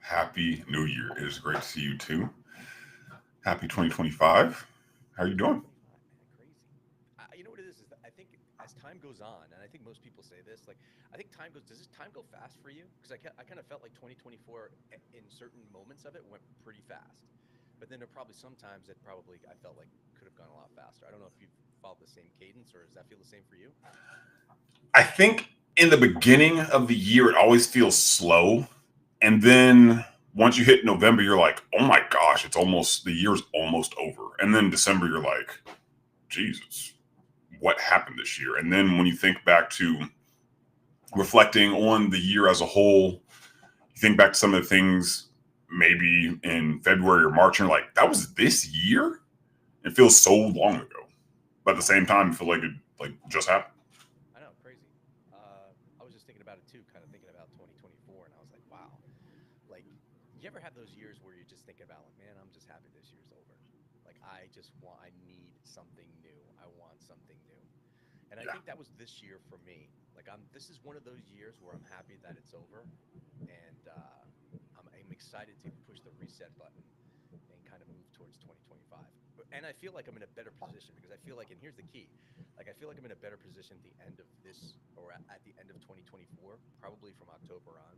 Happy New Year. It is great to see you too. Happy 2025. How are you doing? 2025, man, crazy. You know what it is that I think as time goes on, and I think most people say this, like I think time goes. Does this time go fast for you? Because I kind of felt like 2024 in certain moments of it went pretty fast, but then there are probably sometimes that probably I felt like could have gone a lot faster. I don't know if you've followed the same cadence, or does that feel the same for you? I think in the beginning of the year, it always feels slow. And then once you hit November, you're like, oh my gosh, the year's almost over. And then December, you're like, Jesus, what happened this year? And then when you think back to reflecting on the year as a whole, you think back to some of the things maybe in February or March, and you're like, that was this year? It feels so long ago. But at the same time, I feel like it like just happened. I know, crazy. I was just thinking about it too, kind of thinking about 2024, and I was like, wow. Like, you ever have those years where you're just thinking about, like, man, I'm just happy this year's over. Like, I need something new. I want something new. And I Yeah. think that was this year for me. Like, this is one of those years where I'm happy that it's over, and I'm excited to push the reset button and kind of move towards 2025. And I feel like I'm in a better position because I feel like, and here's the key, like I feel like I'm in a better position at the end of this or at the end of 2024, probably from October on,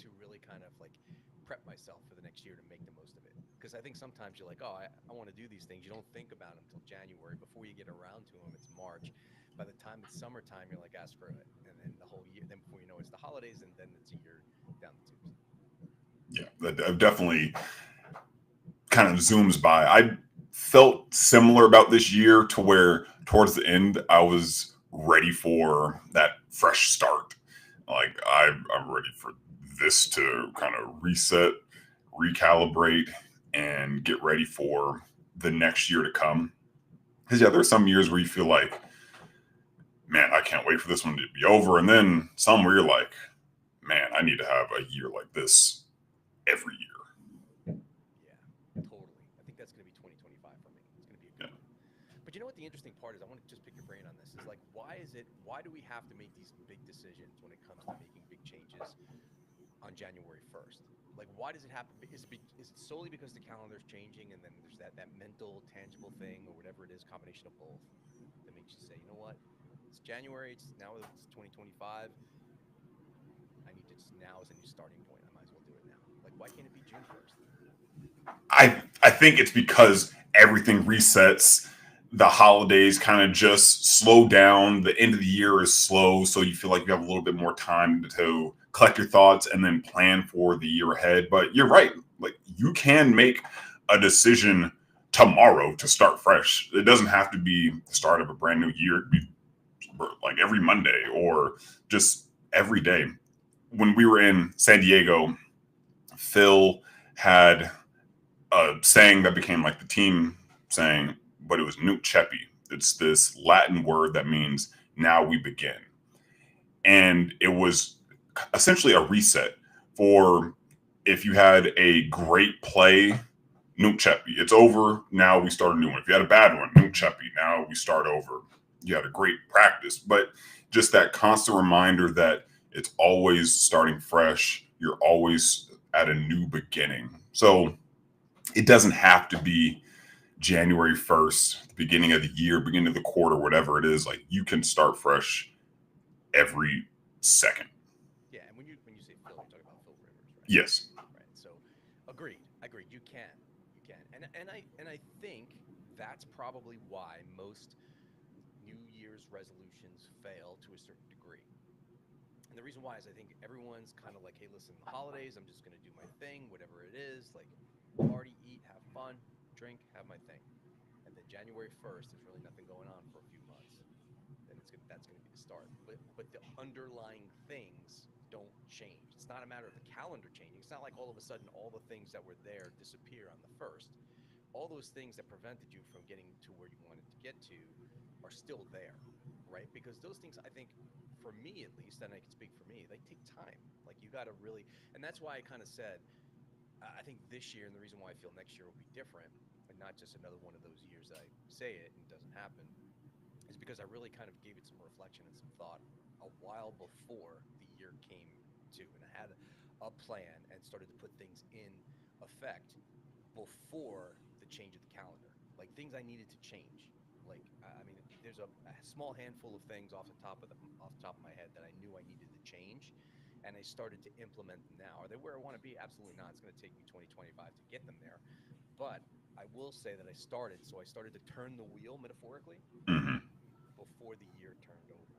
to really kind of like prep myself for the next year to make the most of it. Because I think sometimes you're like, oh, I want to do these things. You don't think about them until January. Before you get around to them, it's March. By the time it's summertime, you're like, ah, screw it. And then the whole year, then before you know it's the holidays, and then it's a year down the tubes. Yeah. That definitely kind of zooms by. I felt similar about this year to where towards the end I was ready for that fresh start. Like I'm ready for this to kind of reset, recalibrate, and get ready for the next year to come. Because yeah, there's some years where you feel like, man, I can't wait for this one to be over, and then some where you're like, man, I need to have a year like this every year. Yeah, totally. I think that's going to be 2025 for me. It's going to be a Yeah. good one. But you know what the interesting part is? I want to just pick your brain on this. Is like, why do we have to make these big decisions when it comes to making big changes on January 1st? Like, why does it happen? Is it solely because the calendar's changing and then there's that mental, tangible thing or whatever it is, combination of both that makes you say, you know what? It's January. It's 2025. I need to just now as a new starting point. I might as well do it now. Like, why can't it be June 1st? I think it's because everything resets. The holidays kind of just slow down. The end of the year is slow, so you feel like you have a little bit more time to collect your thoughts and then plan for the year ahead. But you're right. Like you can make a decision tomorrow to start fresh. It doesn't have to be the start of a brand new year. It could be like every Monday or just every day. When we were in San Diego, Phil had a saying that became like the team saying, but it was Nunc Cepi. It's this Latin word that means now we begin. And it was essentially a reset for if you had a great play, Nunc Cepi. It's over. Now we start a new one. If you had a bad one, Nunc Cepi. Now we start over. You had a great practice, but just that constant reminder that it's always starting fresh. You're always at a new beginning. So it doesn't have to be January 1st, the beginning of the year, beginning of the quarter, whatever it is. Like you can start fresh every second. Yeah, and when you say Phil, you're talking about Phil Rivers, right? Yes. Right. So, agreed. You can, and I think that's probably why most New Year's resolutions fail to a certain degree. And the reason why is I think everyone's kind of like, hey, listen, the holidays, I'm just going to do my thing, whatever it is, like party, eat, have fun, drink, have my thing. And then January 1st, there's really nothing going on for a few months. Then that's going to be the start. But the underlying things don't change. It's not a matter of the calendar changing. It's not like all of a sudden all the things that were there disappear on the first. All those things that prevented you from getting to where you wanted to get to are still there, right? Because those things, I think, for me at least, and I can speak for me, they take time. Like you got to really, and that's why I kind of said, I think this year, and the reason why I feel next year will be different, and not just another one of those years that I say it and it doesn't happen, is because I really kind of gave it some reflection and some thought a while before the year came to, and I had a plan and started to put things in effect before the change of the calendar. Like things I needed to change. Like I mean, there's a small handful of things off the top of my head that I knew I needed to change, and I started to implement them now. Are they where I want to be? Absolutely not. It's going to take me 2025 to get them there, but I will say that I started. So I started to turn the wheel metaphorically Mhm. before the year turned over.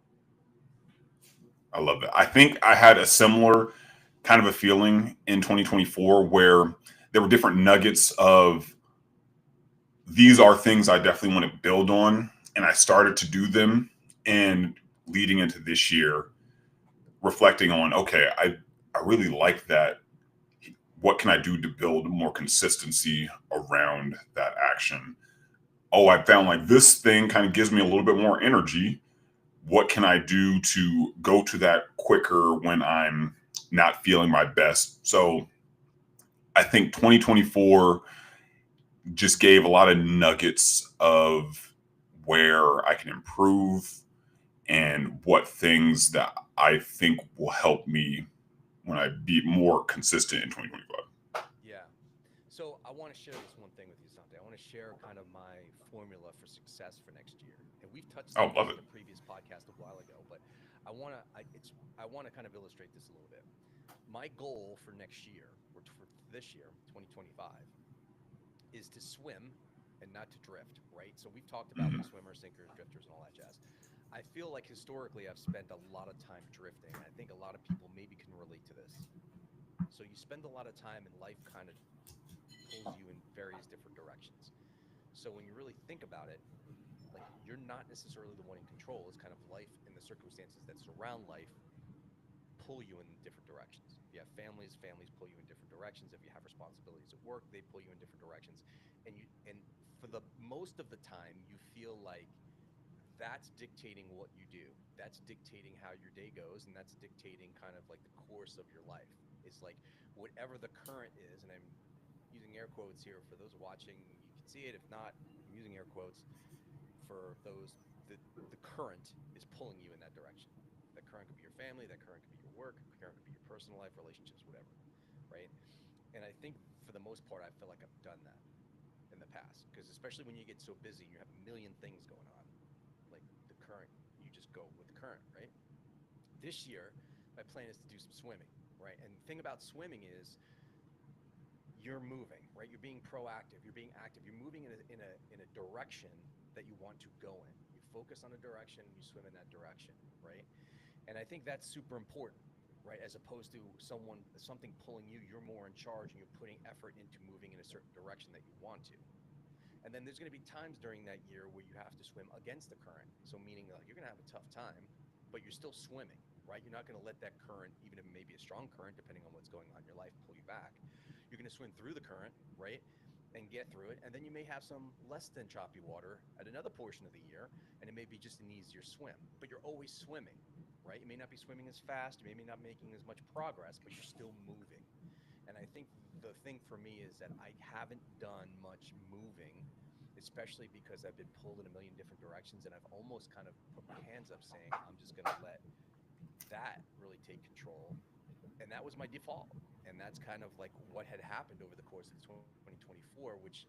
I love that. I think I had a similar kind of a feeling in 2024 where there were different nuggets of these are things I definitely want to build on. And I started to do them. And leading into this year, reflecting on, okay, I really like that. What can I do to build more consistency around that action? Oh, I found like this thing kind of gives me a little bit more energy. What can I do to go to that quicker when I'm not feeling my best? So I think 2024 just gave a lot of nuggets of where I can improve and what things that I think will help me when I be more consistent in 2025. Yeah. So I want to share this one thing with you, Sante. I want to share kind of my formula for success for next year. And we've touched Oh, on love this it. in a previous podcast a while ago, but I want to kind of illustrate this a little bit. My goal for next year, or for this year, 2025, is to swim and not to drift, right? So we've talked about like Mhm. swimmers, sinkers, drifters, and all that jazz. I feel like historically I've spent a lot of time drifting. I think a lot of people maybe can relate to this. So you spend a lot of time and life kind of pulls you in various different directions. So when you really think about it, like you're not necessarily the one in control. It's kind of life and the circumstances that surround life pull you in different directions. If you have families, families pull you in different directions. If you have responsibilities at work, they pull you in different directions. And for the most of the time, you feel like that's dictating what you do. That's dictating how your day goes, and that's dictating kind of like the course of your life. It's like whatever the current is, and I'm using air quotes here for those watching. You can see it. If not, I'm using air quotes for those. The current is pulling you in that direction. That current could be your family. That current could be your work. Current could be your personal life, relationships, whatever. Right. And I think for the most part, I feel like I've done that in the past because especially when you get so busy, you have a million things going on. Like the current, you just go with the current, right? This year, my plan is to do some swimming, right? And the thing about swimming is you're moving, right? You're being proactive. You're being active. You're moving in a direction that you want to go in. You focus on a direction, you swim in that direction, right? And I think that's super important, right? As opposed to something pulling you, you're more in charge and you're putting effort into moving in a certain direction that you want to. And then there's going to be times during that year where you have to swim against the current. So meaning like you're going to have a tough time, but you're still swimming, right? You're not going to let that current, even if it may be a strong current, depending on what's going on in your life, pull you back. You're going to swim through the current, right? And get through it. And then you may have some less than choppy water at another portion of the year, and it may be just an easier swim. But you're always swimming, right? You may not be swimming as fast, you may not be making as much progress, but you're still moving. And I think the thing for me is that I haven't done much moving, especially because I've been pulled in a million different directions, and I've almost kind of put my hands up saying, I'm just going to let that really take control. And that was my default. And that's kind of like what had happened over the course of 2024, which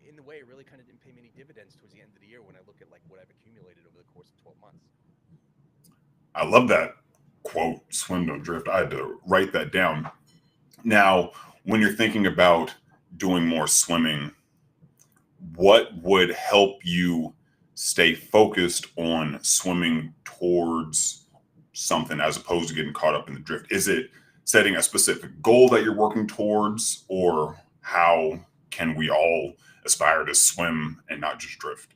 in the way really kind of didn't pay many dividends towards the end of the year when I look at like what I've accumulated over the course of 12 months. I love that quote, swim, don't drift. I had to write that down. Now, when you're thinking about doing more swimming, what would help you stay focused on swimming towards something as opposed to getting caught up in the drift? Is it setting a specific goal that you're working towards, or how can we all aspire to swim and not just drift?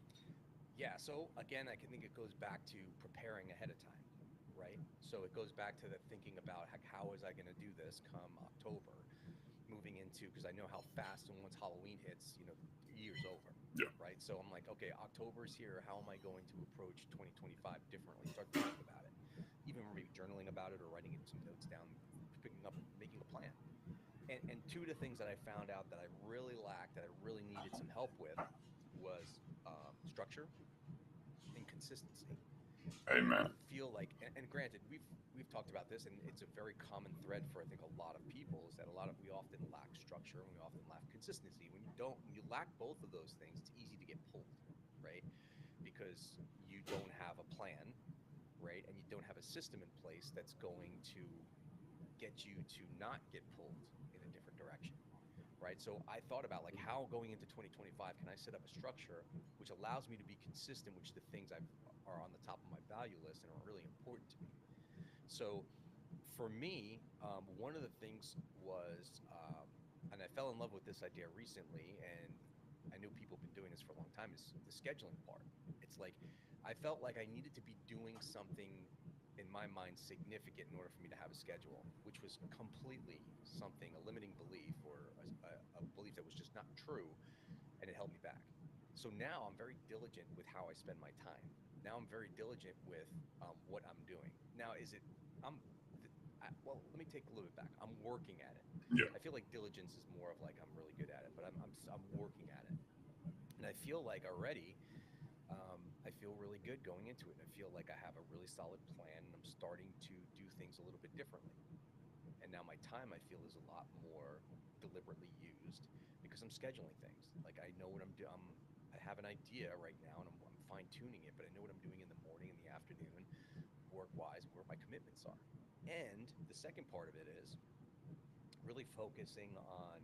Yeah. So again, I can think it goes back to preparing ahead of time, right? So it goes back to the thinking about how is I going to do this come October, moving into because I know how fast and once Halloween hits, the year's over, Yeah. right? So I'm like, okay, October's here. How am I going to approach 2025 differently? Start thinking about it, even maybe journaling about it or writing it some notes down, picking up, making a plan. And two of the things that I found out that I really lacked, that I really needed some help with, was structure and consistency. Amen. I feel like, and granted, we've talked about this, and it's a very common thread for I think a lot of people is that we often lack structure and we often lack consistency. When you lack both of those things, it's easy to get pulled, right? Because you don't have a plan, right, and you don't have a system in place that's going to get you to not get pulled in a different direction, right? So I thought about like how going into 2025 can I set up a structure which allows me to be consistent, which the things I are on the top of my value list and are really important to me. So for me, one of the things was, and I fell in love with this idea recently, and I knew people have been doing this for a long time, is the scheduling part. It's like I felt like I needed to be doing something in my mind significant in order for me to have a schedule, which was completely something, a limiting belief or a belief that was just not true, and it held me back. So now I'm very diligent with how I spend my time. Now I'm very diligent with what I'm doing. Now, I'm, well, let me take a little bit back. I'm working at it. Yeah. I feel like diligence is more of like I'm really good at it, but I'm working at it. And I feel like already I feel really good going into it. I feel like I have a really solid plan and I'm starting to do things a little bit differently. And now my time I feel is a lot more deliberately used because I'm scheduling things. Like I know what I'm doing. I have an idea right now and I'm fine tuning it, but I know what I'm doing in the morning and the afternoon, work wise, where my commitments are. And the second part of it is really focusing on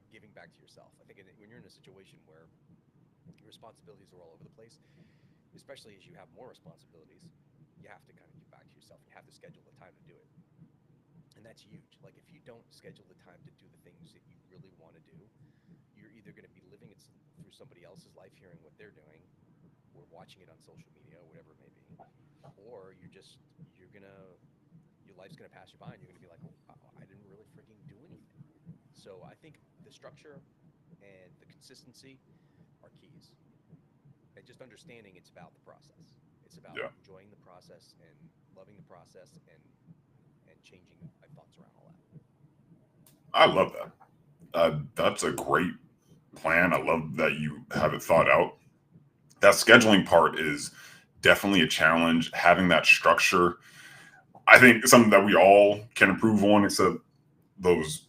giving back to yourself. I think when you're in a situation where your responsibilities are all over the place, especially as you have more responsibilities, you have to kind of give back to yourself. You have to schedule the time to do it. And that's huge. Like if you don't schedule the time to do the things that you really want to do, you're either going to be living it through somebody else's life, hearing what they're doing, or watching it on social media, or whatever it may be, or your life's gonna pass you by, and you're gonna be like, oh, I didn't really freaking do anything. So I think the structure and the consistency are keys, and just understanding it's about the process. It's about Yeah. enjoying the process and loving the process and changing my thoughts around all that. I love that. That's a great plan. I love that you have it thought out. That scheduling part is definitely a challenge. Having that structure, I think, something that we all can improve on, except those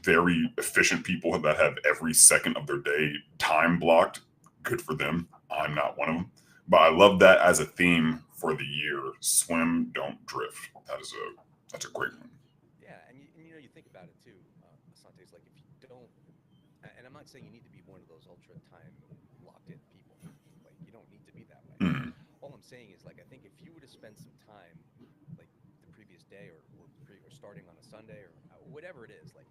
very efficient people that have every second of their day time blocked. Good for them. I'm not one of them. But I love that as a theme for the year. Swim, don't drift. That's a great one. Yeah, and you know you think about it too, Asante. It's like if you don't, and I'm not saying you need to be one of those ultra time locked in people. Like you don't need to be that way. Mhm. All I'm saying is like I think if you were to spend some time, like the previous day or starting on a Sunday or whatever it is, like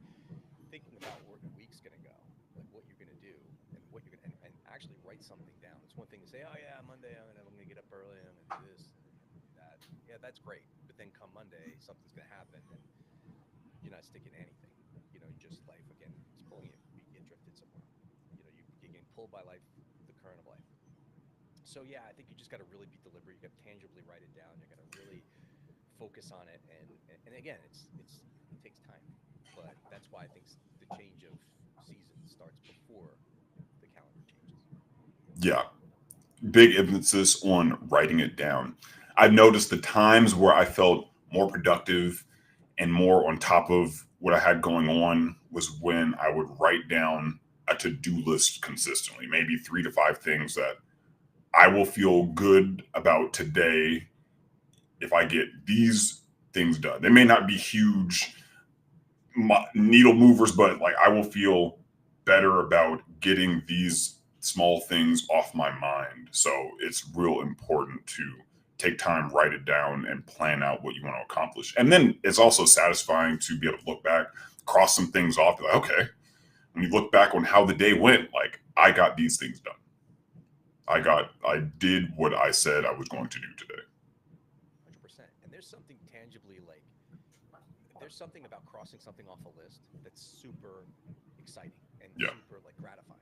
thinking about where the week's gonna go, like what you're gonna do and what you're gonna and actually write something down. It's one thing to say, oh yeah, Monday I'm gonna get up early, I'm gonna do this and I'm gonna do that. Yeah, that's great. But then come Monday, something's gonna happen and you're not sticking to anything. You know, you just life again, it's pulling you. You get drifted somewhere. You know, you're getting pulled by life, the current of life. So yeah, I think you just got to really be deliberate. You got to tangibly write it down. You got to really focus on it. And again, it takes time, but that's why I think the change of season starts before the calendar changes. Yeah, big emphasis on writing it down. I've noticed the times where I felt more productive and more on top of what I had going on was when I would write down a to do list consistently, maybe 3 to 5 things that I will feel good about today if I get these things done. They may not be huge needle movers, but like I will feel better about getting these small things off my mind. So it's real important to take time, write it down, and plan out what you want to accomplish. And then it's also satisfying to be able to look back, cross some things off, be like, okay, when you look back on how the day went, like I got these things done. I did what I said I was going to do today. 100%. And there's something tangibly like there's something about crossing something off a list that's super exciting and Yeah. super like gratifying,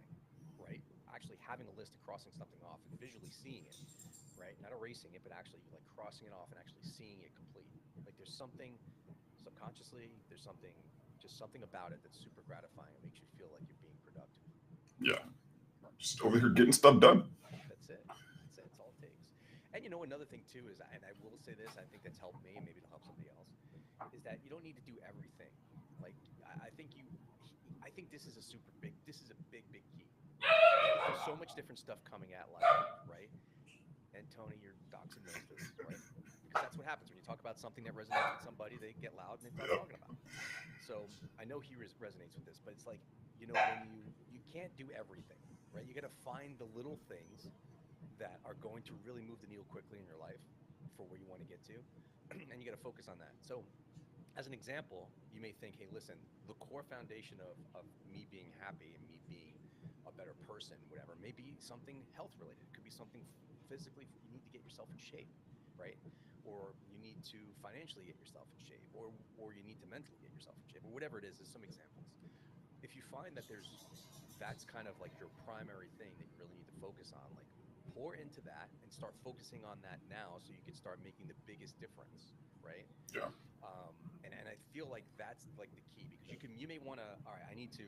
right? Actually having a list and crossing something off and visually seeing it, right? Not erasing it, but actually like crossing it off and actually seeing it complete. Like there's something subconsciously, there's something just something about it that's super gratifying. It makes you feel like you're being productive. Yeah. Just over here getting stuff done. That's it. That's it. It's all it takes. And another thing too is, and I will say this, I think that's helped me, and maybe it'll help somebody else, is that you don't need to do everything. Like I think I think this is a this is a big key, because there's so much different stuff coming at life, right? And Tony, your dachshund knows this, right? Because that's what happens when you talk about something that resonates with somebody, they get loud and they start Yep. talking about it. So I know he resonates with this, but it's like, when you can't do everything, right? You got to find the little things that are going to really move the needle quickly in your life for where you want to get to, and you got to focus on that. So as an example, you may think, hey, listen, the core foundation of me being happy and me being a better person, whatever, may be something health related. It could be something physically, you need to get yourself in shape, right? Or you need to financially get yourself in shape, or you need to mentally get yourself in shape, or whatever it is. There's some examples. If you find that that's kind of like your primary thing that you really need to focus on, like pour into that and start focusing on that now so you can start making the biggest difference, right? Yeah. And I feel like that's like the key, because you may want to, all right, I need to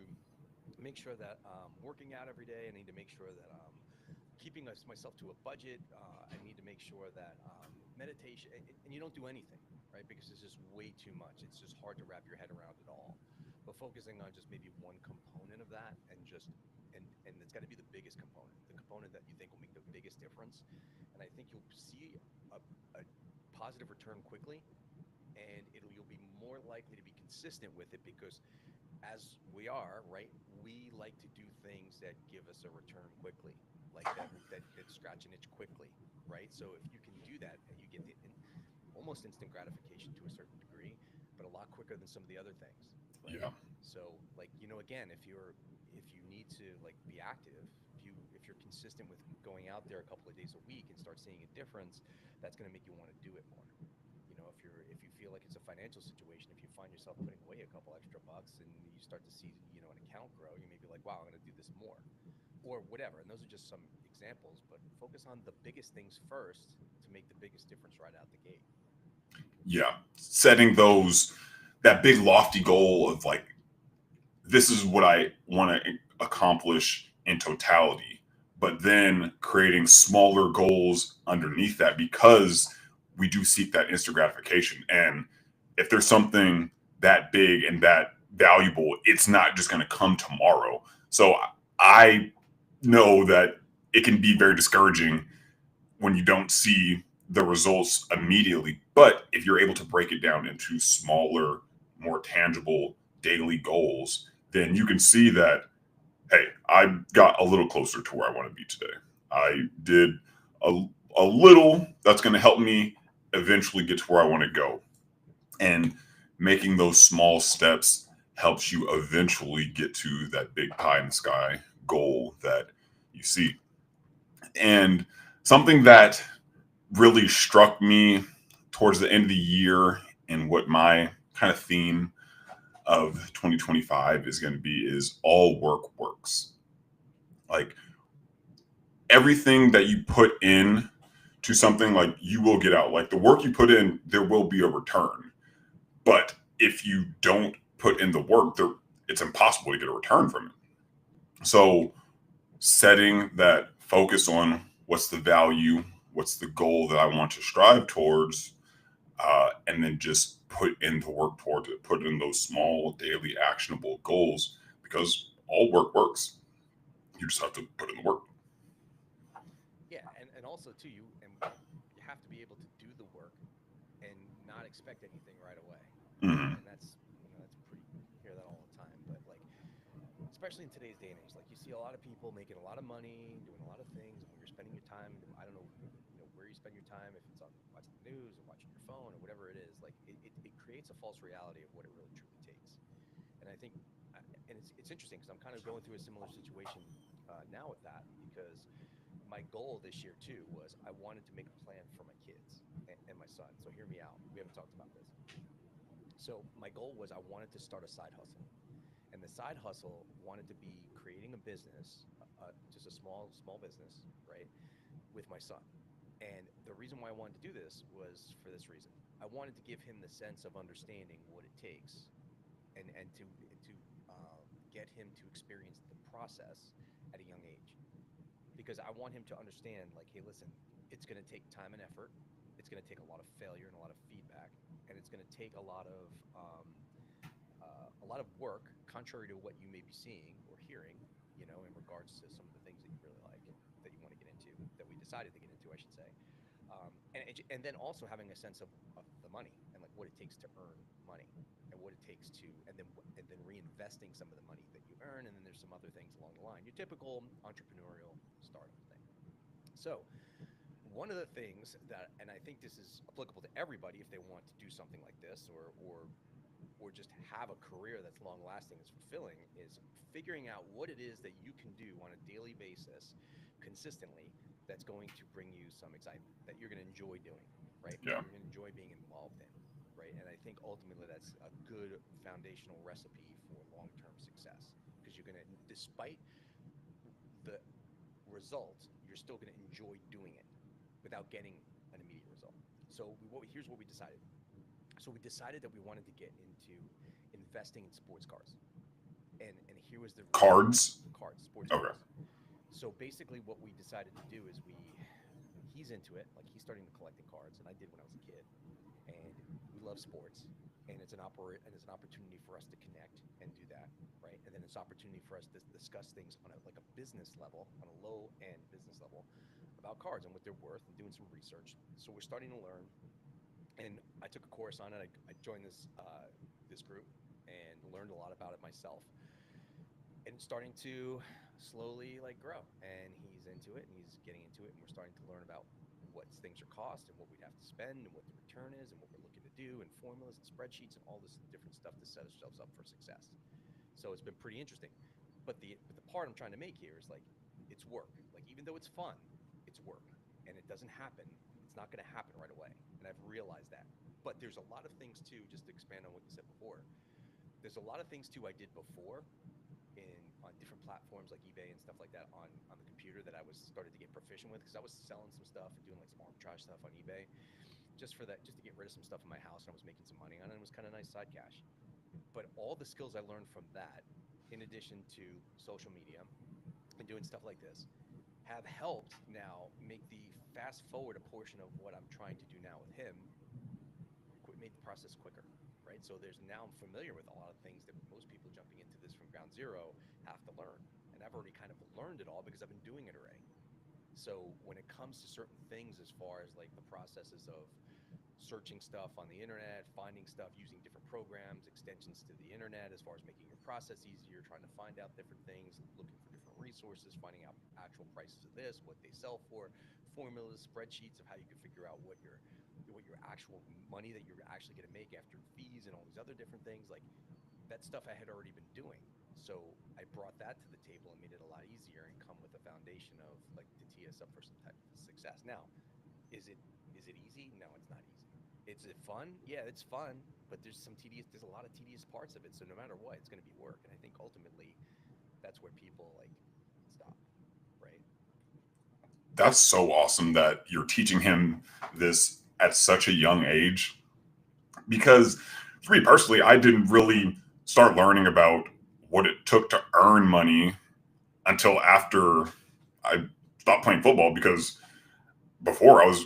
make sure that working out every day. I need to make sure that keeping myself to a budget. I need to make sure that meditation, and you don't do anything, right? Because it's just way too much. It's just hard to wrap your head around it all. But focusing on just maybe one component of that, and it's got to be the biggest component, the component that you think will make the biggest difference. And I think you'll see a positive return quickly, and you'll be more likely to be consistent with it, because as we are, right, we like to do things that give us a return quickly, like that scratch an itch quickly, right? So if you can do that, and you get almost instant gratification to a certain degree, but a lot quicker than some of the other things, right? Yeah. So like, again, if you need to like be active, if you're consistent with going out there a couple of days a week and start seeing a difference, that's going to make you want to do it more. If you feel like it's a financial situation, if you find yourself putting away a couple extra bucks and you start to see, an account grow, you may be like, wow, I'm going to do this more, or whatever. And those are just some examples, but focus on the biggest things first to make the biggest difference right out the gate. Yeah. Setting that big lofty goal of like, this is what I want to accomplish in totality, but then creating smaller goals underneath that, because we do seek that instant gratification. And if there's something that big and that valuable, it's not just going to come tomorrow. So I know that it can be very discouraging when you don't see the results immediately. But if you're able to break it down into smaller, more tangible daily goals, then you can see that, hey, I got a little closer to where I want to be today. I did a little that's going to help me eventually get to where I want to go. And making those small steps helps you eventually get to that big pie in the sky goal that you see. And something that really struck me towards the end of the year, and what my kind of theme of 2025 is going to be, is all work works. Like, everything that you put in to something, like, you will get out. Like, the work you put in, there will be a return. But if you don't put in the work, it's impossible to get a return from it. So setting that focus on what's the value, what's the goal that I want to strive towards, and then just put in the work towards it, put in those small daily actionable goals, because all work works. You just have to put in the work. Yeah, and also too, you have to be able to do the work and not expect anything right away. Mm-hmm. And that's pretty, you hear that all the time. But like, especially in today's day and age, like you see a lot of people making a lot of money, doing a lot of things, and when you're spending your time, I don't know, where you spend your time, if it's on watching the news or watching your phone or whatever it is, like it creates a false reality of what it really truly takes. And I think, and it's interesting because I'm kind of going through a similar situation now with that, because my goal this year too was I wanted to make a plan for my kids and my son. So hear me out. We haven't talked about this. So my goal was I wanted to start a side hustle, and the side hustle wanted to be creating a business, just a small business, right, with my son. And the reason why I wanted to do this was for this reason. I wanted to give him the sense of understanding what it takes, and to get him to experience the process at a young age, because I want him to understand, like, hey, listen, It's going to take time and effort. It's going to take a lot of failure and a lot of feedback, and it's going to take a lot of work, contrary to what you may be seeing or hearing, in regards to some of the things that you really like that you want to get into, that we decided to get into, I should say. And then also having a sense of the money and like what it takes to earn money and what it takes to, and then reinvesting some of the money that you earn. And then there's some other things along the line, your typical entrepreneurial startup thing. So one of the things that, and I think this is applicable to everybody if they want to do something like this, or just have a career that's long lasting, is fulfilling, is figuring out what it is that you can do on a daily basis consistently that's going to bring you some excitement, that you're going to enjoy doing, right? Yeah. You're going to enjoy being involved in, right? And I think ultimately that's a good foundational recipe for long-term success, because you're going to, despite the result, you're still going to enjoy doing it without getting an immediate result. So here's what we decided. So we decided that we wanted to get into investing in sports cars. And here was the Cards. sports Okay. cars. So basically what we decided to do is he's into it. Like, he's starting to collecting cards, and I did when I was a kid. And we love sports, and it's an opportunity for us to connect and do that, right? And then it's an opportunity for us to discuss things on a business level, on a low end business level, about cards and what they're worth, and doing some research. So we're starting to learn. And I took a course on it. I joined this group and learned a lot about it myself. And it's starting to slowly grow. And he's into it, and he's getting into it, and we're starting to learn about what things are cost and what we'd have to spend and what the return is and what we're looking to do, and formulas and spreadsheets and all this different stuff to set ourselves up for success. So it's been pretty interesting. But the part I'm trying to make here is it's work. Like, even though it's fun, it's work, and it doesn't happen. It's not going to happen right away, and I've realized that. But there's a lot of things too, just to expand on what you said before. There's a lot of things too I did before on different platforms like eBay and stuff like that on the computer that I was started to get proficient with, because I was selling some stuff and doing some arbitrage stuff on eBay just to get rid of some stuff in my house, and I was making some money on it. And it was kind of nice side cash. But all the skills I learned from that, in addition to social media and doing stuff like this, have helped now make the fast forward a portion of what I'm trying to do now with him, made the process quicker, right? So now I'm familiar with a lot of things that most people jumping into this from ground zero have to learn. And I've already kind of learned it all because I've been doing it already. So when it comes to certain things, as far as the processes of searching stuff on the internet, finding stuff, using different programs, extensions to the internet, as far as making your process easier, trying to find out different things, looking for different resources, finding out actual prices of this, what they sell for, formulas, spreadsheets of how you can figure out what your actual money that you're actually going to make after fees and all these other different things, that stuff I had already been doing. So I brought that to the table and made it a lot easier, and come with a foundation of to tee us up for some type of success. Now, is it easy? No, it's not easy. Is it fun? Yeah, it's fun, but there's a lot of tedious parts of it. So no matter what, it's going to be work. And I think ultimately that's where people stop, right? That's so awesome that you're teaching him this at such a young age. Because for me personally, I didn't really start learning about what it took to earn money until after I stopped playing football, because before I was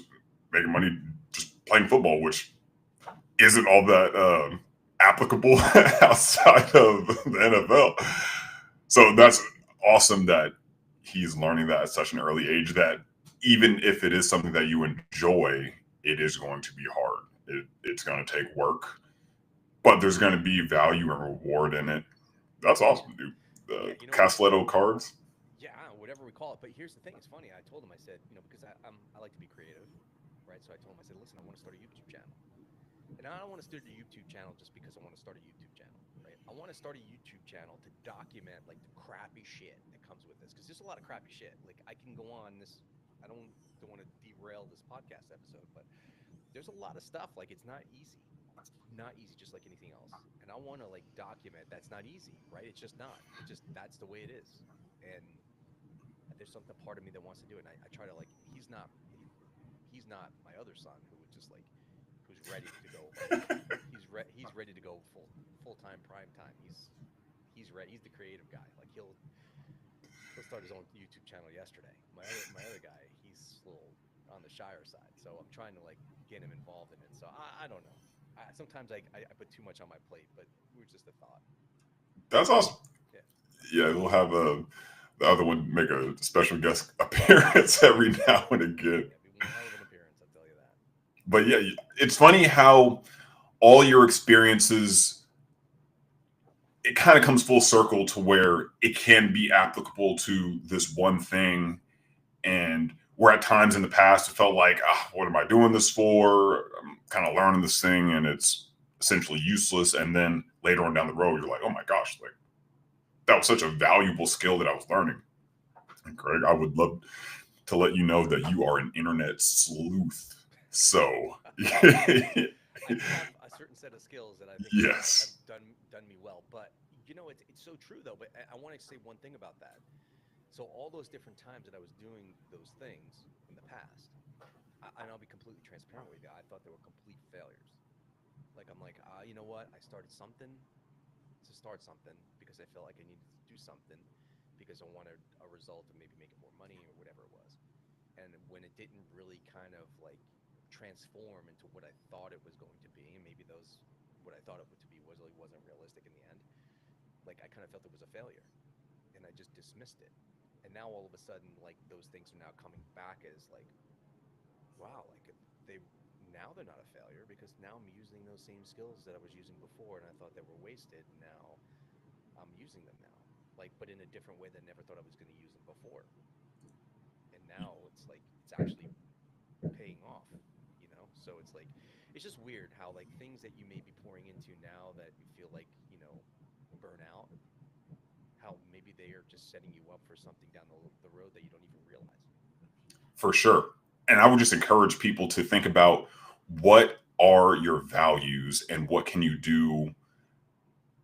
making money just playing football, which isn't all that applicable outside of the NFL. So that's awesome that he's learning that at such an early age, that even if it is something that you enjoy, it is going to be hard. It's going to take work, but there's going to be value and reward in it. That's awesome, dude. The Castelletto cards. Yeah, whatever we call it. But here's the thing. It's funny. I told him, I said, because I like to be creative, right? So I told him, I said, listen, I want to start a YouTube channel. And I don't want to start a YouTube channel just because I want to start a YouTube channel, right? I want to start a YouTube channel to document the crappy shit that comes with this, because there's a lot of crappy shit. I can go on this. I don't want to derail this podcast episode, but there's a lot of stuff. It's not easy. It's not easy, just like anything else. And I want to document that's not easy, right? It's just not. That's the way it is. And there's something part of me that wants to do it. And I try to he's not my other son who would just who's ready to go. He's ready to go full time, prime time. He's ready. He's the creative guy. He'll start his own YouTube channel yesterday. My other guy, he's a little on the Shire side. So I'm trying to like get him involved in it. So I don't know. Sometimes I put too much on my plate, but it was just a thought. That's awesome. Yeah. Yeah, we'll have the other one make a special guest appearance every now and again. Yeah, be one hell of an appearance, I'll tell you that. But yeah, it's funny how all your experiences, it kind of comes full circle to where it can be applicable to this one thing. And where at times in the past it felt like, what am I doing this for? I'm kind of learning this thing and it's essentially useless. And then later on down the road, you're like, oh my gosh, like that was such a valuable skill that I was learning. And Craig, I would love to let you know that you are an internet sleuth. So I do have a certain set of skills that I think have yes, done me well. But you know, it's so true though. But I want to say one thing about that. So all those different times that I was doing those things in the past, and I'll be completely transparent with you, I thought they were complete failures. Like I'm like, you know what? I started something to start something because I felt like I needed to do something because I wanted a result of maybe making more money or whatever it was. And when it didn't really kind of like transform into what I thought it was going to be, and maybe those what I thought it to be wasn't realistic in the end. Like I kind of felt it was a failure, and I just dismissed it. And now all of a sudden, like those things are now coming back as like, wow, like they now they're not a failure because now I'm using those same skills that I was using before, and I thought they were wasted. Now I'm using them now, like but in a different way than I never thought I was going to use them before. And now it's like it's actually paying off, you know? So it's like it's just weird how like things that you may be pouring into now that you feel like, you know, burn out, how maybe they are just setting you up for something down the road that you don't even realize. for sure. And I would just encourage people to think about what are your values and what can you do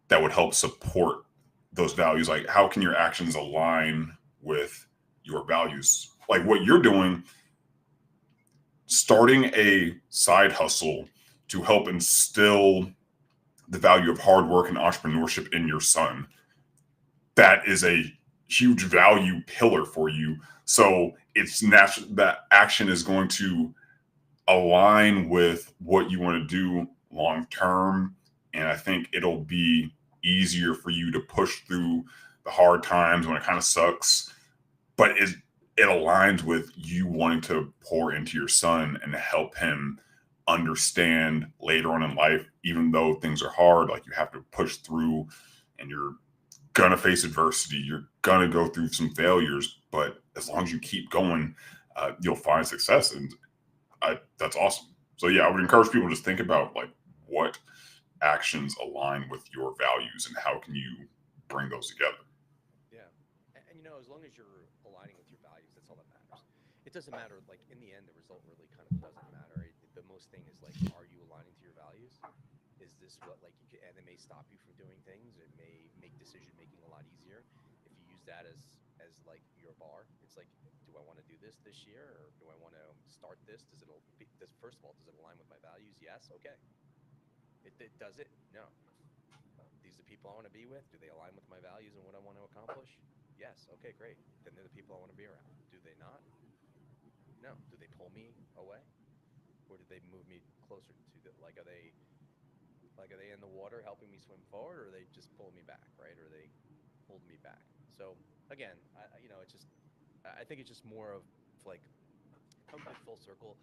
that would help support those values. Like, how can your actions align with your values? Like, what you're doing, starting a side hustle to help instill the value of hard work and entrepreneurship in your son, that is a huge value pillar for you. So it's natural that action is going to align with what you want to do long term. And I think it'll be easier for you to push through the hard times when it kind of sucks. But it aligns with you wanting to pour into your son and help him understand later on in life, even though things are hard, like you have to push through and you're gonna face adversity. You're gonna go through some failures, but as long as you keep going, you'll find success. And that's awesome. So yeah, I would encourage people to just think about like what actions align with your values and how can you bring those together. Yeah. And you know, as long as you're aligning with your values, that's all that matters. It doesn't matter, like in the end, the result really kind of doesn't matter. The most thing is like, are you aligning to your values? Is this what like you can, and it may stop you from doing things. It may make decision making a lot easier if you use that as like your bar. It's like, do I want to do this year, or do I want to start this? Does first of all, does it align with my values? Yes. Okay. It does it? No. These are the people I want to be with. Do they align with my values and what I want to accomplish? Yes. Okay, great. Then they're the people I want to be around. Do they not? No. Do they pull me away, or do they move me closer to the? Like are they in the water helping me swim forward, or are they just pulling me back, right? Or are they holding me back? So again, you know, it's just I think it's just more of like comes with full circle,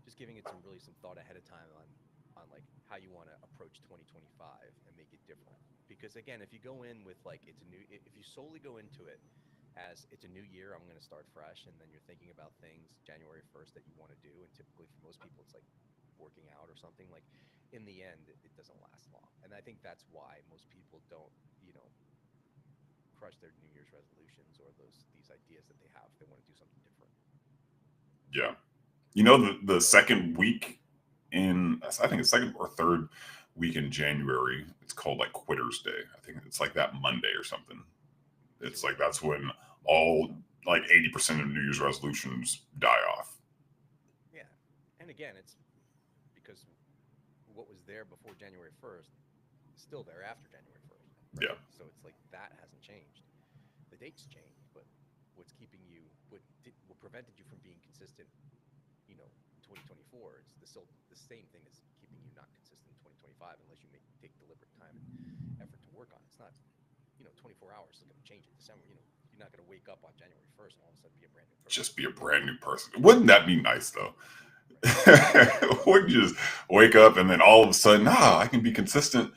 just giving it some thought ahead of time on like how you want to approach 2025 and make it different. Because again, if you go in with like it's a new, if you solely go into it as it's a new year, I'm going to start fresh, and then you're thinking about things January 1st that you want to do, and typically for most people it's like working out or something. Like in the end, it doesn't last long, and I think that's why most people don't, you know, crush their New Year's resolutions or these ideas that they have. They want to do something different. Yeah. You know, the second week in, I think it's second or third week in January, it's called like Quitter's Day. I think it's like that Monday or something. It's like that's when all like 80% of New Year's resolutions die off. Yeah, and again, it's because what was there before January 1st is still there after January 1st, right? Yeah. So it's like that hasn't changed. The dates changed, but what's keeping you, what prevented you from being consistent 2024. It's still the same thing as keeping you not consistent in 2025 unless you take deliberate time and effort to work on it. It's not 24 hours is going to change it. December, you're not going to wake up on January 1st and all of a sudden be a brand new person. Just be a brand new person. Wouldn't that be nice though? Wouldn't you just wake up and then all of a sudden, I can be consistent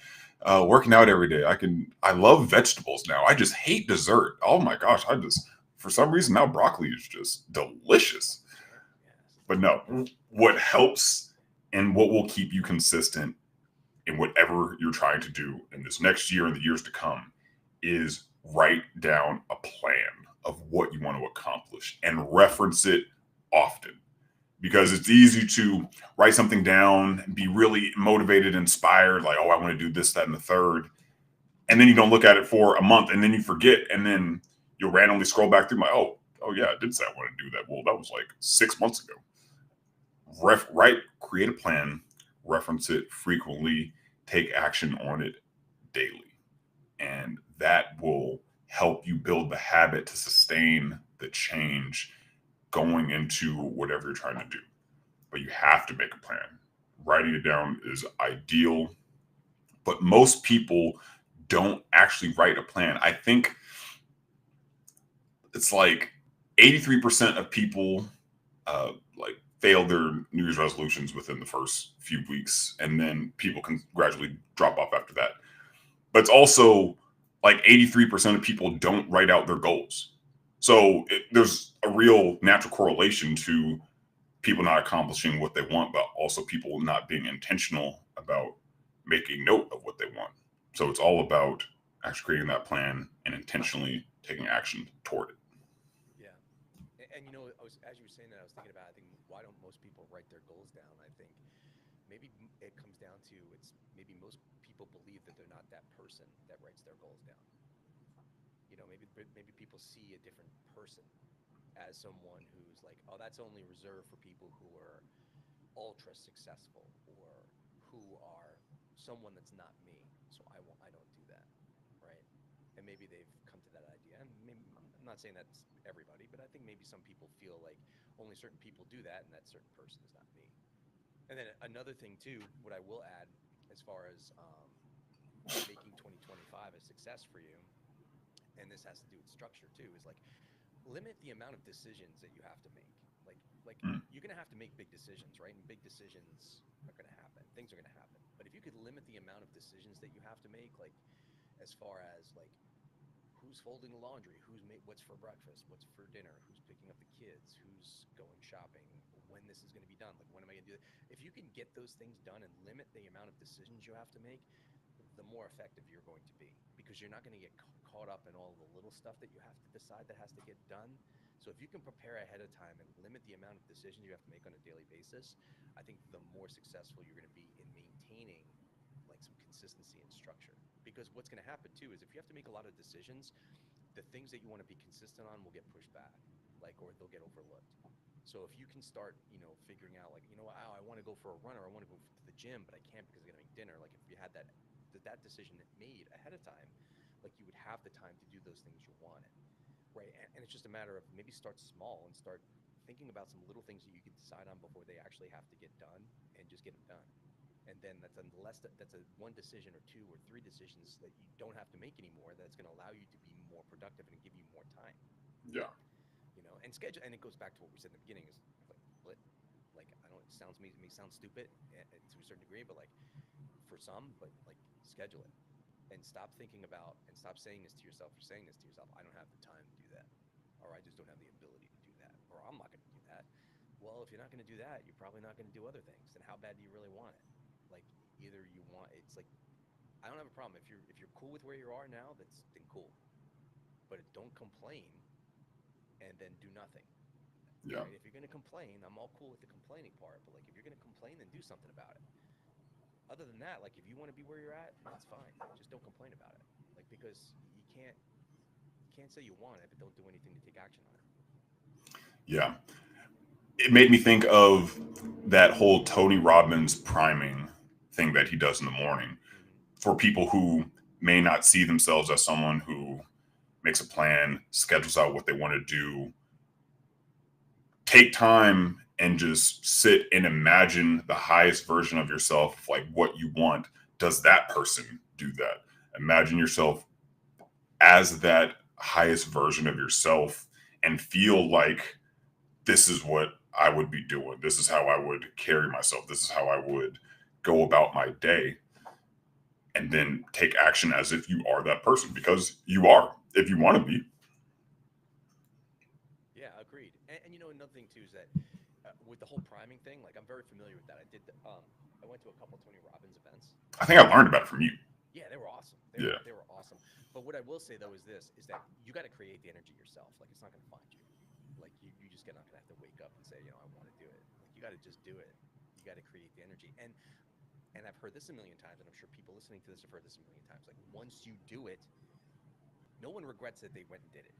working out every day. I love vegetables now. I just hate dessert. Oh my gosh. For some reason now broccoli is just delicious. But no, what helps and what will keep you consistent in whatever you're trying to do in this next year and the years to come is write down a plan of what you want to accomplish and reference it often. Because it's easy to write something down and be really motivated, inspired, like, I want to do this, that, and the third. And then you don't look at it for a month and then you forget. And then you'll randomly scroll back through oh yeah, I did say I want to do that. Well, that was like 6 months ago. Create a plan, reference it frequently, take action on it daily. And that will help you build the habit to sustain the change going into whatever you're trying to do. But you have to make a plan. Writing it down is ideal, but most people don't actually write a plan. I think it's like 83% of people fail their New Year's resolutions within the first few weeks, and then people can gradually drop off after that. But it's also like 83% of people don't write out their goals. So there's a real natural correlation to people not accomplishing what they want, but also people not being intentional about making note of what they want. So it's all about actually creating that plan and intentionally taking action toward it. Yeah. And as you were saying that, I was thinking about, why don't most people write their goals down? I think maybe it comes down to maybe most people believe that they're not that person that writes their goals down. Maybe people see a different person as someone who's like, oh, that's only reserved for people who are ultra successful or who are someone that's not me. So I don't do that, right? And maybe they've come to that idea. And maybe, I'm not saying that's everybody, but I think maybe some people feel like only certain people do that, and that certain person is not me. And then another thing too, what I will add, as far as making 2025 a success for you, and this has to do with structure too, is like limit the amount of decisions that you have to make. You're going to have to make big decisions, right? And big decisions are going to happen. Things are going to happen. But if you could limit the amount of decisions that you have to make, like as far as like who's folding the laundry, what's for breakfast, what's for dinner, who's picking up the kids, who's going shopping, when this is going to be done, like when am I going to do it? If you can get those things done and limit the amount of decisions you have to make, the more effective you're going to be, because you're not going to get caught up in all the little stuff that you have to decide that has to get done. So if you can prepare ahead of time and limit the amount of decisions you have to make on a daily basis, I think the more successful you're going to be in maintaining like some consistency and structure. Because what's going to happen too is if you have to make a lot of decisions, the things that you want to be consistent on will get pushed back, or they'll get overlooked. So if you can start, figuring out like, I want to go for a run, or I want to go to the gym, but I can't because I got to make dinner. Like if you had that decision made ahead of time, like you would have the time to do those things you wanted, right? And it's just a matter of maybe start small and start thinking about some little things that you can decide on before they actually have to get done, and just get them done. And then that's a one decision or two or three decisions that you don't have to make anymore. That's going to allow you to be more productive and give you more time. Yeah. And schedule. And it goes back to what we said in the beginning is like I don't. It may sound stupid to a certain degree, but like for some, but like schedule it. And stop thinking about and stop saying this to yourself. You're saying this to yourself, I don't have the time to do that, or I just don't have the ability to do that, or I'm not going to do that. Well, if you're not going to do that, you're probably not going to do other things. Then how bad do you really want it? Like either you want it's like I don't have a problem if you're cool with where you are now. Then cool, but don't complain and then do nothing. Yeah. Right? If you're going to complain, I'm all cool with the complaining part, but like if you're going to complain, then do something about it. Other than that, like if you want to be where you're at, that's fine. Just don't complain about it. Like because you can't say you want it, but don't do anything to take action on it. Yeah. It made me think of that whole Tony Robbins priming thing that he does in the morning for people who may not see themselves as someone who makes a plan, schedules out what they want to do. Take time and just sit and imagine the highest version of yourself, like what you want. Does that person do that? Imagine yourself as that highest version of yourself and feel like this is what I would be doing. This is how I would carry myself. This is how I would go about my day. And then take action as if you are that person, because you are, if you want to be. Yeah, agreed. And you know, another thing too is that with the whole priming thing, like I'm very familiar with that. I went to a couple Tony Robbins events. I think I learned about it from you. Yeah, they were awesome. Yeah. They were awesome. But what I will say though is this: is that you got to create the energy yourself. Like it's not going to find you. Like you just not going to have to wake up and say, you know, I want to do it. Like you got to just do it. You got to create the energy. And I've heard this a million times, and I'm sure people listening to this have heard this a million times. Like once you do it, no one regrets that they went and did it.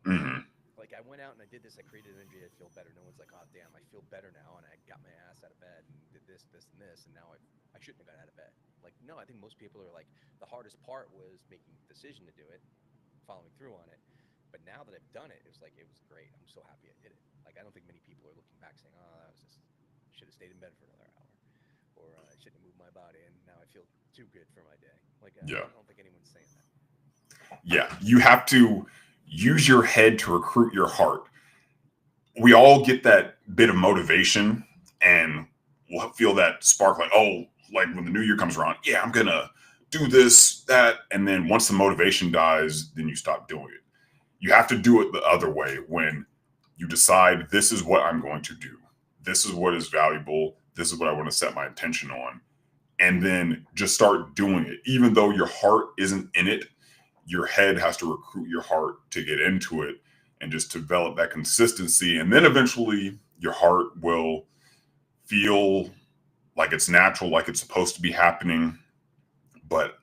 Mm-hmm. Like I went out and I did this, I created energy, I feel better. No one's like, oh damn, I feel better now, and I got my ass out of bed and did this, this, and this, and now I shouldn't have got out of bed. Like no, I think most people are like, the hardest part was making the decision to do it, following through on it. But now that I've done it, it was great. I'm so happy I did it. Like I don't think many people are looking back saying, oh, that was just should have stayed in bed for another hour, or I shouldn't have moved my body, and now I feel too good for my day. Like I don't think anyone's saying that. Yeah, you have to use your head to recruit your heart. We all get that bit of motivation and we'll feel that spark, like, oh, like when the new year comes around, yeah, I'm gonna do this, that, and then once the motivation dies, then you stop doing it. You have to do it the other way. When you decide, this is what I'm going to do, this is what is valuable, this is what I want to set my attention on, and then just start doing it. Even though your heart isn't in it, your head has to recruit your heart to get into it and just develop that consistency. And then eventually your heart will feel like it's natural, like it's supposed to be happening. But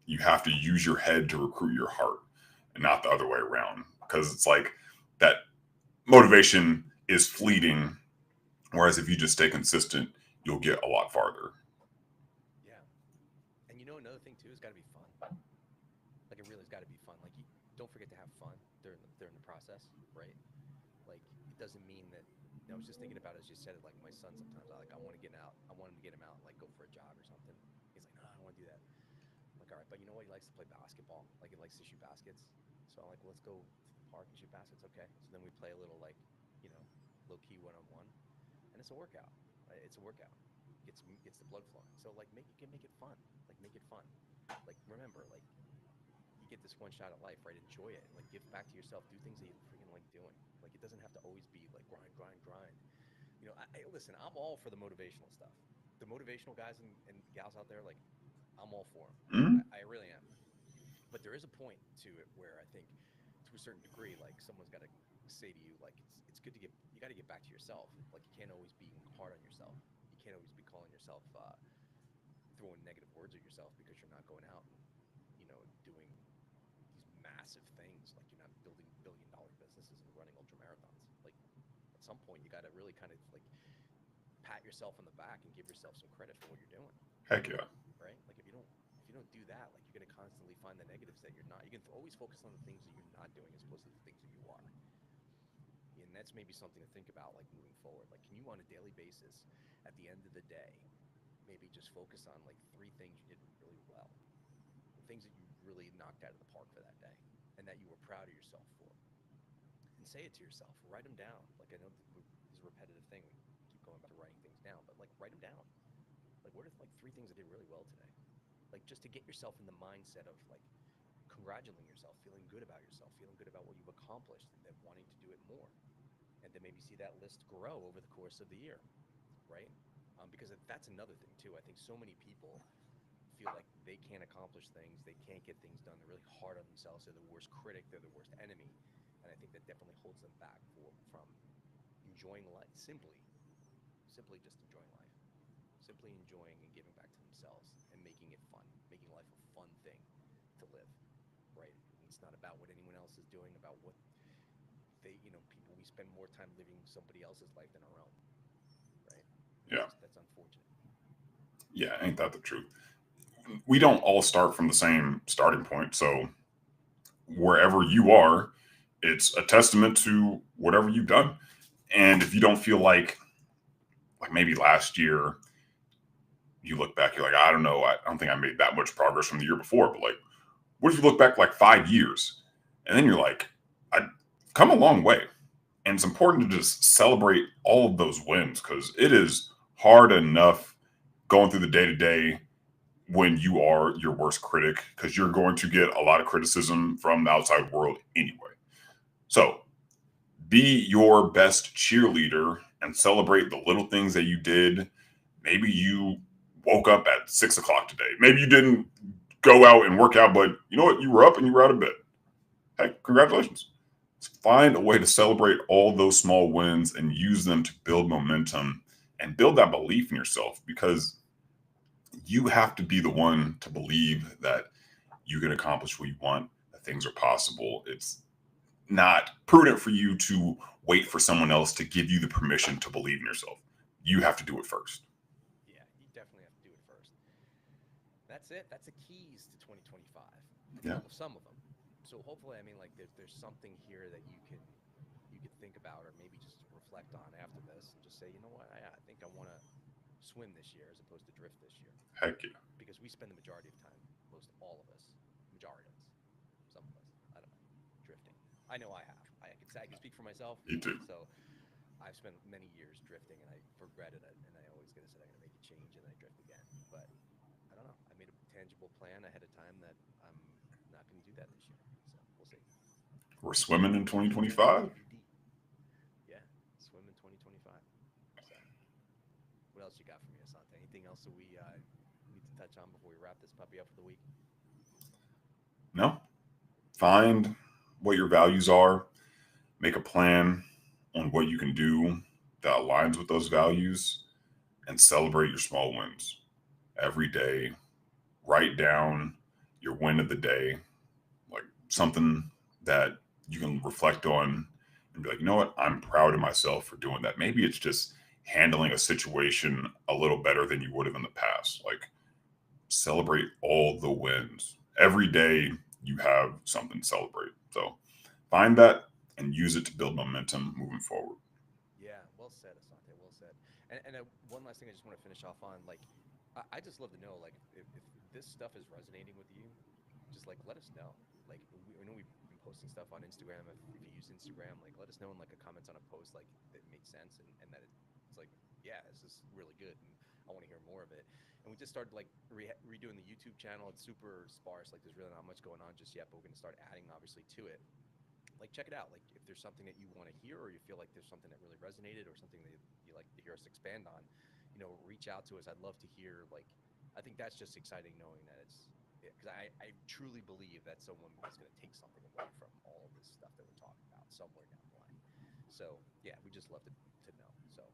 you have to use your head to recruit your heart and not the other way around, because it's like that motivation is fleeting. Whereas if you just stay consistent, you'll get a lot farther. Yeah. And you know, another thing too, it's got to be fun. Like it really's got to be fun. Like you don't forget to have fun during the process, right? Like it doesn't mean that. I was just thinking about it as you said it. Like my son, sometimes I want to get out. I want him to get him out, and like go for a jog or something. He's like, no, I don't want to do that. I'm like, all right, but you know what? He likes to play basketball. Like he likes to shoot baskets. So I'm like, well, let's go to the park and shoot baskets. Okay. So then we play a little, like, you know, low key one-on-one, and it's a workout. Right? It's a workout. Gets the blood flowing. So like make it fun. Like make it fun. Like remember, like you get this one shot at life, right? Enjoy it. Like give back to yourself. Do things that you freaking like doing. Like it doesn't have to always be like grind. You know, listen, I'm all for the motivational stuff. The motivational guys and gals out there, like I'm all for them. Mm-hmm. I really am. But there is a point to it where I think, to a certain degree, like someone's got to say to you, like it's good to you got to get back to yourself. Like you can't always be hard on yourself. You can't always be calling yourself, throwing negative words at yourself because you're not going out and, you know, doing these massive things. Like you're not building billion-dollar businesses and running ultra marathons. Like at some point, you got to really kind of like pat yourself on the back and give yourself some credit for what you're doing. Heck yeah. Right? Like if you don't do that, like you're going to constantly find the negatives that you're not. You can always focus on the things that you're not doing as opposed to the things that you are. And that's maybe something to think about, like moving forward. Like, can you on a daily basis, at the end of the day, maybe just focus on like 3 things you did really well, the things that you really knocked out of the park for that day, and that you were proud of yourself for. And say it to yourself. Write them down. Like I know this is a repetitive thing. We keep going back to writing things down, but like write them down. Like what are like 3 things I did really well today? Like just to get yourself in the mindset of like congratulating yourself, feeling good about yourself, feeling good about what you've accomplished, and then wanting to do it more. And then maybe see that list grow over the course of the year, right? Because that's another thing too. I think so many people feel like they can't accomplish things, they can't get things done. They're really hard on themselves. They're the worst critic. They're the worst enemy. And I think that definitely holds them back from enjoying life. Simply just enjoying life. Simply enjoying and giving back to themselves and making it fun, making life a fun thing to live, right? It's not about what anyone else is doing, about what we spend more time living somebody else's life than our own, right? Yeah. That's unfortunate. Yeah, ain't that the truth? We don't all start from the same starting point. So wherever you are, it's a testament to whatever you've done. And if you don't feel like like maybe last year, you look back, you're like, I don't know, I don't think I made that much progress from the year before. But like, what if you look back like 5 years, and then you're like, I've come a long way. And it's important to just celebrate all of those wins because it is hard enough going through the day to day when you are your worst critic because you're going to get a lot of criticism from the outside world anyway. So be your best cheerleader and celebrate the little things that you did. Maybe you woke up at 6 o'clock today. Maybe you didn't go out and work out, but you know what? You were up and you were out of bed. Hey, congratulations. Find a way to celebrate all those small wins and use them to build momentum and build that belief in yourself because you have to be the one to believe that you can accomplish what you want, that things are possible. It's not prudent for you to wait for someone else to give you the permission to believe in yourself. You have to do it first. Yeah, you definitely have to do it first. That's it. That's the keys to 2025. Yeah. Some of them. So hopefully, I mean, like there's something here that you can think about or maybe just reflect on after this and just say, you know what, I think I want to swim this year as opposed to drift this year. Heck yeah. Because we spend the majority of time, most all of us, majority of us, some of us, I don't know, drifting. I know I have. I can speak for myself. Me too. So I've spent many years drifting and I regretted it. And I always get to say I'm going to make a change and I drift again. But I don't know. I made a tangible plan ahead of time that I'm not going to do that this year. So we'll see. We're swimming in 2025. Yeah, swim in 2025. So what else you got for me, Asante? Anything else that we need to touch on before we wrap this puppy up for the week? No. Find what your values are. Make a plan on what you can do that aligns with those values and celebrate your small wins every day. Write down your win of the day, like something that you can reflect on and be like, you know what? I'm proud of myself for doing that. Maybe it's just handling a situation a little better than you would have in the past. Like celebrate all the wins. Every day you have something to celebrate. So find that and use it to build momentum moving forward. Yeah, well said, Asante. Well said. And one last thing I just want to finish off on, like, I just love to know, like, if this stuff is resonating with you, just like let us know. Like, I know we've been posting stuff on Instagram. If you use Instagram, like, let us know in like a comments on a post, like, that makes sense and that it's like, yeah, this is really good, and I want to hear more of it. And we just started like redoing the YouTube channel. It's super sparse. Like, there's really not much going on just yet, but we're gonna start adding obviously to it. Like, check it out. Like, if there's something that you want to hear or you feel like there's something that really resonated or something that you like to hear us expand on, reach out to us. I'd love to hear. Like, I think that's just exciting knowing that it's because I truly believe that someone is going to take something away from all of this stuff that we're talking about somewhere down the line. So yeah, we just love to know. So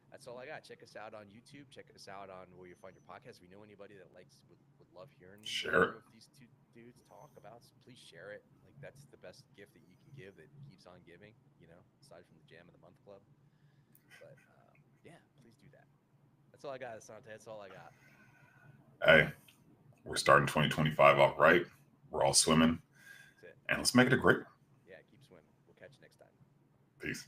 that's all I got. Check us out on YouTube. Check us out on where you find your podcast. If you know anybody that would love hearing Share it. these two dudes talk about, so please share it. Like, that's the best gift that you can give that keeps on giving, aside from the Jam of the Month Club. But yeah, please do that. That's all I got, Asante. That's all I got. Hey, we're starting 2025 off right. We're all swimming. That's it. And let's make it a great one. Yeah, keep swimming. We'll catch you next time. Peace.